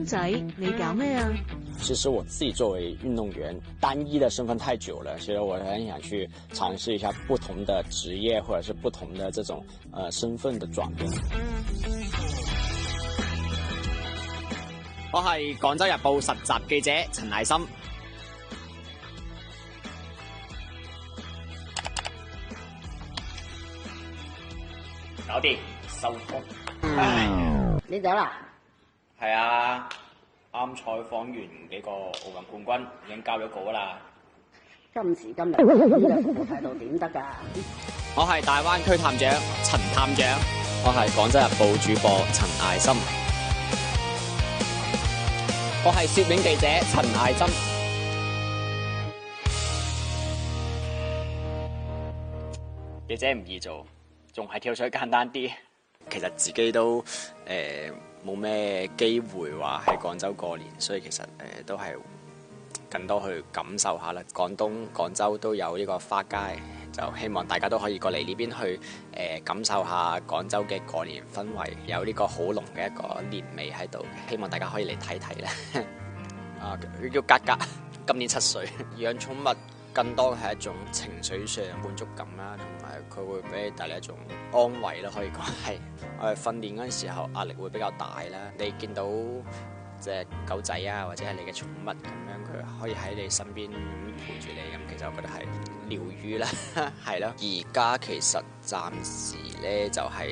仔，你搞咩啊？其實我自己作為運動員，單一的身份太久了，其實我很想去嘗試一下不同的職業，或者是不同的這種身份的轉變。我係廣州日報實習記者陳艾森。搞掂，收工。你走啦？係啊。啱採訪完幾個奧運冠軍，已經交咗稿啦。今時今日呢個服務態度點得㗎？我係大灣區探長陳探長，我係廣州日報主播陳艾森，我係攝影記者陳艾森。記者唔易做，仲係跳水簡單啲。其實自己都冇咩機會話喺廣州過年，所以其實都係更多去感受下啦。廣州都有呢個花街，就希望大家都可以過嚟呢邊去感受下廣州嘅過年氛圍，有呢個好濃嘅一個年味喺度。希望大家可以嚟睇睇啦。啊，佢叫格格，今年7歲，養寵物。更多係一種情緒上滿足感啦，同埋佢會俾你帶嚟一種安慰咯，可以講係。我哋訓練嗰陣時候壓力會比較大啦，你見到隻狗仔啊，或者係你嘅寵物咁樣，佢可以喺你身邊陪住你，咁其實我覺得係療癒啦，係咯。而家其實暫時咧就係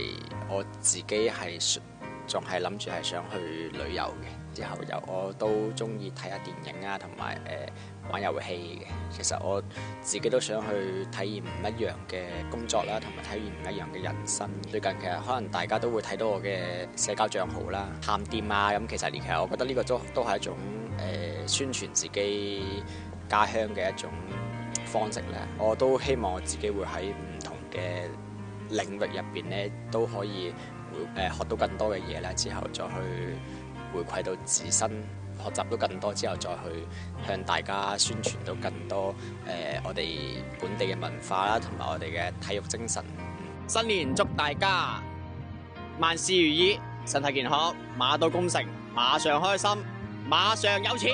我自己係仲係諗住係想去旅遊嘅，之後我都中意睇下電影啊，同埋玩遊戲嘅。其實我自己都想去體驗唔一樣嘅工作啦，同埋體驗唔一樣嘅人生。最近其實可能大家都會睇到我嘅社交賬號啦、探店啊，咁其實我覺得呢個都係一種宣傳自己家鄉嘅一種方式咧。我都希望我自己會喺唔同嘅領域入邊咧都可以學到更多嘅嘢啦，之後再去回饋到自身，學習到更多之後，再去向大家宣傳到更多我哋本地嘅文化啦，同埋我哋嘅體育精神。新年祝大家萬事如意，身體健康，馬到功成，馬上開心，馬上有錢。